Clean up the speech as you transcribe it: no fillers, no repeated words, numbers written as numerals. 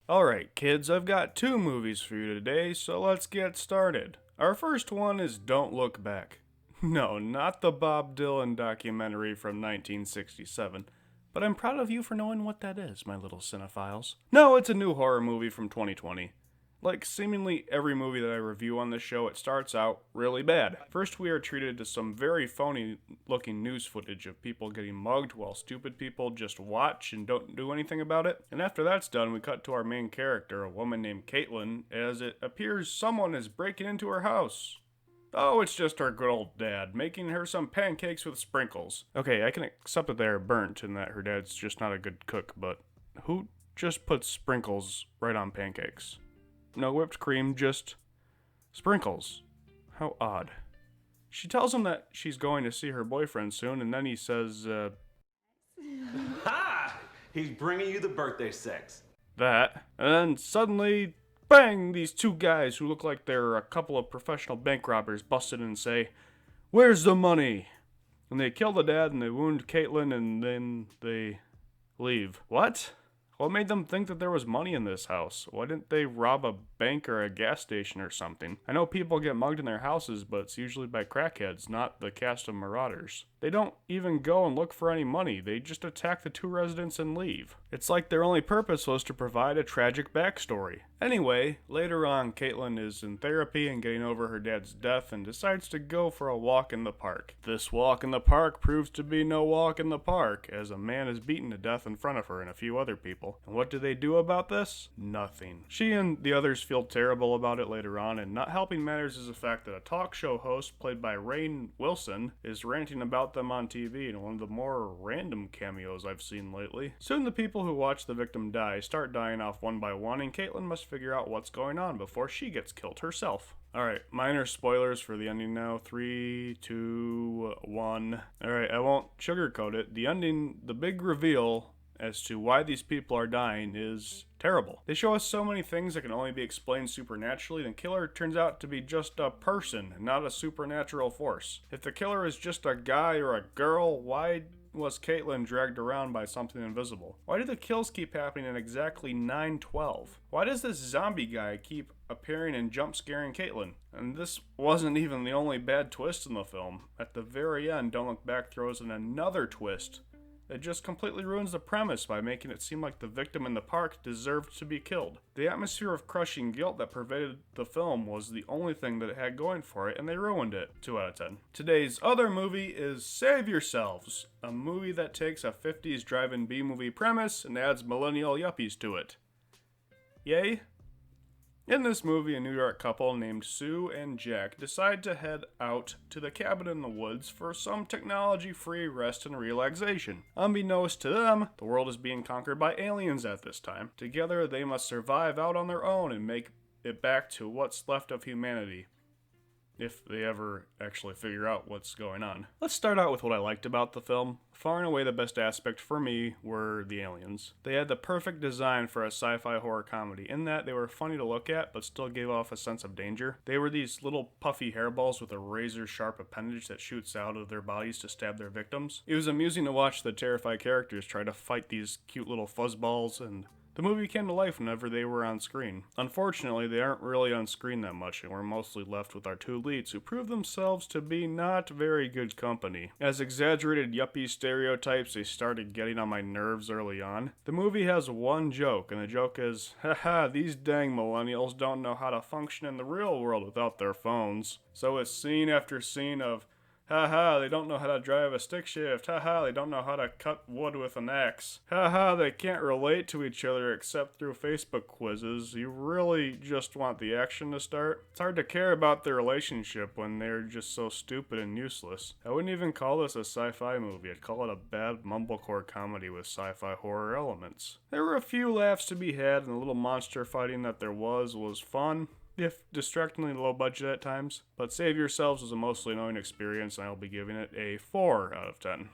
Alright, kids, I've got two movies for you today, so let's get started. Our first one is Don't Look Back. No, not the Bob Dylan documentary from 1967, but I'm proud of you for knowing what that is, my little cinephiles. No, it's a new horror movie from 2020. Like seemingly every movie that I review on this show, it starts out really bad. First, we are treated to some very phony looking news footage of people getting mugged while stupid people just watch and don't do anything about it. And after that's done, we cut to our main character, a woman named Caitlin, as it appears someone is breaking into her house. Oh, it's just our good old dad, making her some pancakes with sprinkles. Okay, I can accept that they are burnt and that her dad's just not a good cook, but who just puts sprinkles right on pancakes? No whipped cream, just sprinkles. How odd. She tells him that she's going to see her boyfriend soon, and then he says, Ha! He's bringing you the birthday sex. that. And then suddenly, bang! These two guys who look like they're a couple of professional bank robbers bust in and say, "Where's the money?" And they kill the dad and they wound Caitlin and then they leave. What? What made them think that there was money in this house? Why didn't they rob a bank or a gas station or something? I know people get mugged in their houses, but it's usually by crackheads, not the cast of Marauders. They don't even go and look for any money, they just attack the two residents and leave. It's like their only purpose was to provide a tragic backstory. Anyway, later on, Caitlin is in therapy and getting over her dad's death and decides to go for a walk in the park. This walk in the park proves to be no walk in the park, as a man is beaten to death in front of her and a few other people. And what do they do about this? Nothing. She and the others feel terrible about it later on, and not helping matters is the fact that a talk show host, played by Rainn Wilson, is ranting about them on TV in one of the more random cameos I've seen lately. Soon the people who watch the victim die start dying off one by one, and Caitlin must figure out what's going on before she gets killed herself. Alright, minor spoilers for the ending now. 3, 2, 1. Alright, I won't sugarcoat it. The ending, the big reveal as to why these people are dying is terrible. They show us so many things that can only be explained supernaturally, and the killer turns out to be just a person, not a supernatural force. If the killer is just a guy or a girl, why was Caitlin dragged around by something invisible? Why do the kills keep happening at exactly 9:12? Why does this zombie guy keep appearing and jump scaring Caitlin? And this wasn't even the only bad twist in the film. At the very end, Don't Look Back throws in another twist. It just completely ruins the premise by making it seem like the victim in the park deserved to be killed. The atmosphere of crushing guilt that pervaded the film was the only thing that it had going for it, and they ruined it. 2 out of 10. Today's other movie is Save Yourselves, a movie that takes a 50s drive-in B-movie premise and adds millennial yuppies to it. Yay? In this movie, a New York couple named Sue and Jack decide to head out to the cabin in the woods for some technology-free rest and relaxation. Unbeknownst to them, the world is being conquered by aliens at this time. Together, they must survive out on their own and make it back to what's left of humanity. If they ever actually figure out what's going on. Let's start out with what I liked about the film. Far and away the best aspect for me were the aliens. They had the perfect design for a sci-fi horror comedy, in that they were funny to look at but still gave off a sense of danger. They were these little puffy hairballs with a razor-sharp appendage that shoots out of their bodies to stab their victims. It was amusing to watch the terrified characters try to fight these cute little fuzzballs, and the movie came to life whenever they were on screen. Unfortunately, they aren't really on screen that much, and we're mostly left with our two leads, who prove themselves to be not very good company. As exaggerated yuppie stereotypes, they started getting on my nerves early on. The movie has one joke, and the joke is, haha, these dang millennials don't know how to function in the real world without their phones. So it's scene after scene of, haha, they don't know how to drive a stick shift. Haha, they don't know how to cut wood with an axe. Haha, they can't relate to each other except through Facebook quizzes. You really just want the action to start? It's hard to care about their relationship when they're just so stupid and useless. I wouldn't even call this a sci-fi movie. I'd call it a bad mumblecore comedy with sci-fi horror elements. There were a few laughs to be had, and the little monster fighting that there was fun, if distractingly low budget at times, but Save Yourselves was a mostly annoying experience, and I'll be giving it a 4 out of 10.